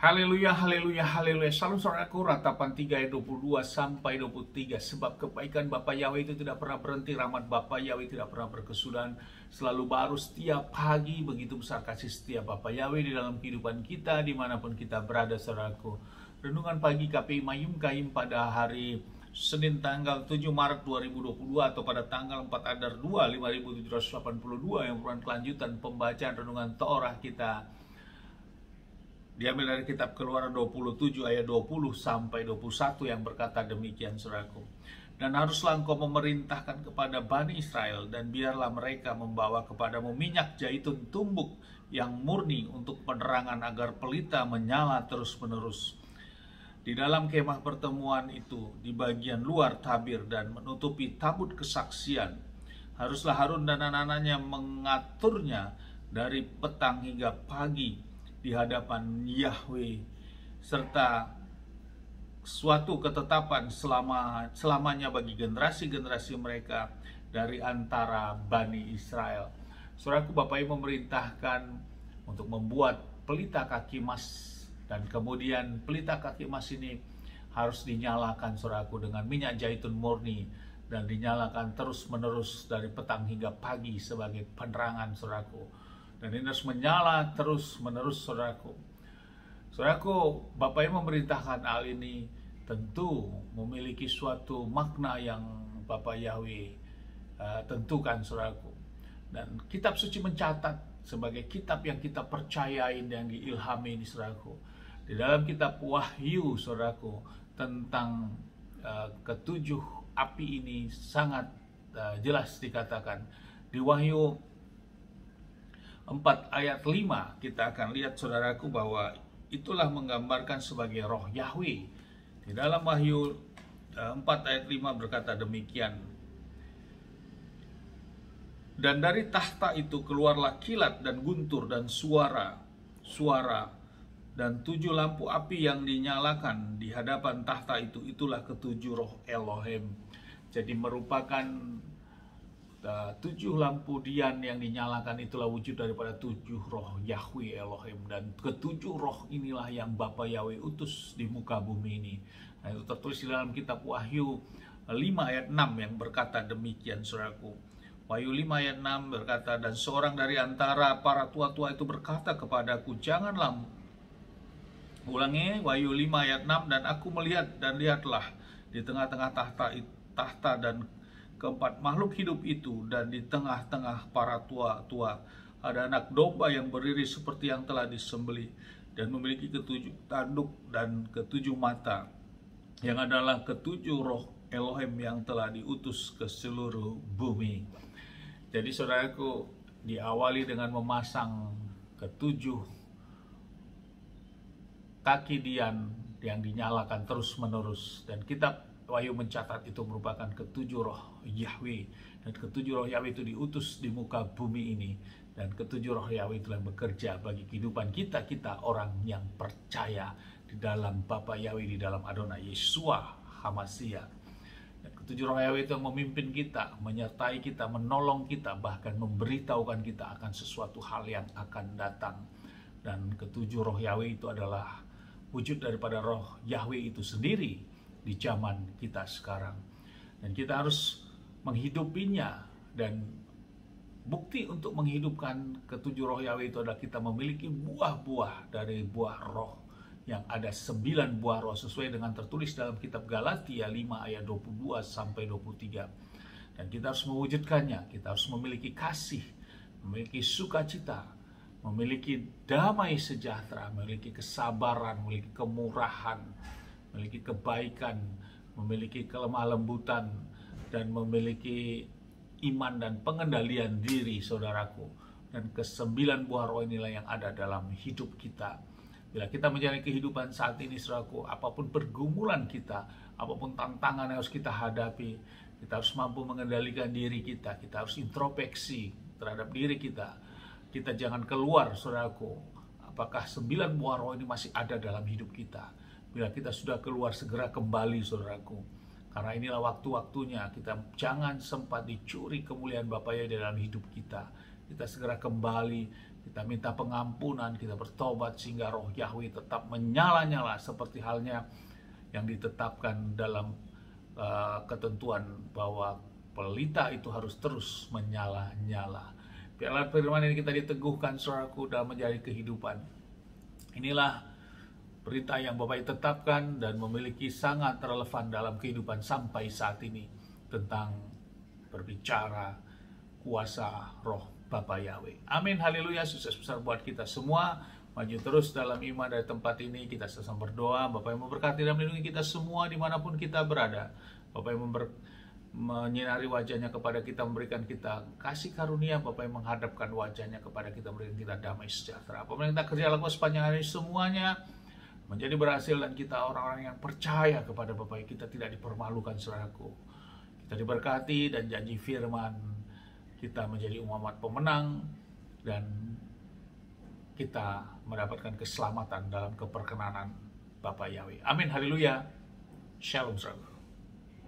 Haleluya, haleluya, haleluya. Salam saudaraku, Ratapan 3 ayat 22 sampai 23. Sebab kebaikan Bapa Yahweh itu tidak pernah berhenti, rahmat Bapa Yahweh tidak pernah berkesudahan, selalu baru setiap pagi. Begitu besar kasih setia Bapa Yahweh di dalam kehidupan kita, dimanapun kita berada, saudaraku. Renungan pagi KPI Mayum Kaim pada hari Senin tanggal 7 Maret 2022 atau pada tanggal 4 Adar 2 5782 yang merupakan kelanjutan pembacaan renungan Torah kita. Diambil dari kitab Keluaran 27 ayat 20 sampai 21 yang berkata demikian, saudaraku. Dan haruslah engkau memerintahkan kepada Bani Israel, dan biarlah mereka membawa kepadamu minyak zaitun tumbuk yang murni untuk penerangan, agar pelita menyala terus-menerus. Di dalam kemah pertemuan itu, di bagian luar tabir dan menutupi tabut kesaksian, haruslah Harun dan anak-anaknya mengaturnya dari petang hingga pagi di hadapan Yahweh, serta suatu ketetapan selamanya bagi generasi-generasi mereka dari antara Bani Israel. Saudaraku, Bapak Ibu memerintahkan untuk membuat pelita kaki emas, dan kemudian pelita kaki emas ini harus dinyalakan, saudaraku, dengan minyak zaitun murni, dan dinyalakan terus-menerus dari petang hingga pagi sebagai penerangan, saudaraku. Dan ini harus menyala terus-menerus, saudaraku. Saudaraku, Bapak Ibu memerintahkan hal ini tentu memiliki suatu makna yang Bapak Yahweh tentukan, saudaraku. Dan kitab suci mencatat sebagai kitab yang kita percayai dan diilhami ini, saudaraku. Di dalam kitab Wahyu, saudaraku, tentang ketujuh api ini sangat jelas dikatakan. Di Wahyu 4 ayat 5 kita akan lihat, saudaraku, bahwa itulah menggambarkan sebagai roh Yahweh. Di dalam Wahyu 4 ayat 5 berkata demikian. Dan dari tahta itu keluarlah kilat dan guntur dan suara dan 7 lampu api yang dinyalakan di hadapan tahta itu. Itulah ketujuh roh Elohim. Jadi merupakan 7 lampu dian yang dinyalakan, itulah wujud daripada 7 roh Yahweh Elohim. Dan ketujuh roh inilah yang Bapa Yahweh utus di muka bumi ini. Nah, itu tertulis di dalam kitab Wahyu 5 ayat 6 yang berkata demikian, saudaraku. Wahyu 5 ayat 6 berkata, dan seorang dari antara para tua-tua itu berkata kepadaku, janganlah. Ulangi, Wahyu 5 ayat 6, dan aku melihat, dan lihatlah di tengah-tengah tahta dan keempat makhluk hidup itu, dan di tengah-tengah para tua-tua ada anak domba yang berdiri seperti yang telah disembelih, dan memiliki 7 tanduk dan 7 mata, yang adalah 7 roh Elohim yang telah diutus ke seluruh bumi. Jadi, saudaraku, diawali dengan memasang 7 kaki dian yang dinyalakan terus-menerus, dan kitab Wahyu mencatat itu merupakan 7 roh Yahweh, dan 7 roh Yahweh itu diutus di muka bumi ini, dan 7 roh Yahweh itu yang bekerja bagi kehidupan kita orang yang percaya di dalam Bapa Yahweh, di dalam Adonai Yeshua HaMashiach. Dan 7 roh Yahweh itu yang memimpin kita, menyertai kita, menolong kita, bahkan memberitahukan kita akan sesuatu hal yang akan datang. Dan 7 roh Yahweh itu adalah wujud daripada roh Yahweh itu sendiri di zaman kita sekarang, dan kita harus menghidupinya. Dan bukti untuk menghidupkan 7 roh Yahweh itu adalah kita memiliki buah-buah dari buah roh, yang ada 9 buah roh sesuai dengan tertulis dalam kitab Galatia 5 ayat 22 sampai 23. Dan kita harus mewujudkannya. Kita harus memiliki kasih, memiliki sukacita, memiliki damai sejahtera, memiliki kesabaran, memiliki kemurahan, memiliki kebaikan, memiliki kelemah lembutan, dan memiliki iman dan pengendalian diri, saudaraku. Dan ke-9 buah roh inilah yang ada dalam hidup kita. Bila kita menjalani kehidupan saat ini, saudaraku, apapun pergumulan kita, apapun tantangan yang harus kita hadapi, kita harus mampu mengendalikan diri kita. Kita harus introspeksi terhadap diri kita. Kita jangan keluar, saudaraku. Apakah 9 buah roh ini masih ada dalam hidup kita? Bila kita sudah keluar, segera kembali, saudaraku. Karena inilah waktu-waktunya. Kita jangan sempat dicuri kemuliaan Bapa Yahweh dalam hidup kita. kita segera kembali, kita minta pengampunan, kita bertobat sehingga roh Yahweh tetap menyala-nyala seperti halnya yang ditetapkan dalam ketentuan bahwa pelita itu harus terus menyala-nyala. Biarlah firman ini kita diteguhkan, saudaraku, dalam menjadi kehidupan. Inilah perintah yang Bapak tetapkan dan memiliki sangat relevan dalam kehidupan sampai saat ini tentang berbicara kuasa roh Bapa Yahweh. Amin, haleluya, sukses besar buat kita semua. Maju terus dalam iman dari tempat ini. Kita sesama berdoa. Bapak yang memberkati dan melindungi kita semua dimanapun kita berada. Bapak yang menyinari wajahnya kepada kita, memberikan kita kasih karunia. Bapak yang menghadapkan wajahnya kepada kita, memberikan kita damai sejahtera. Apa yang kita kerja lakukan sepanjang hari semuanya menjadi berhasil, dan kita orang-orang yang percaya kepada Bapak. Kita tidak dipermalukan, saudaraku. Kita diberkati dan janji firman kita menjadi umat pemenang, dan kita mendapatkan keselamatan dalam keperkenanan Bapa Yahweh. Amin, haleluya. Shalom, saudara.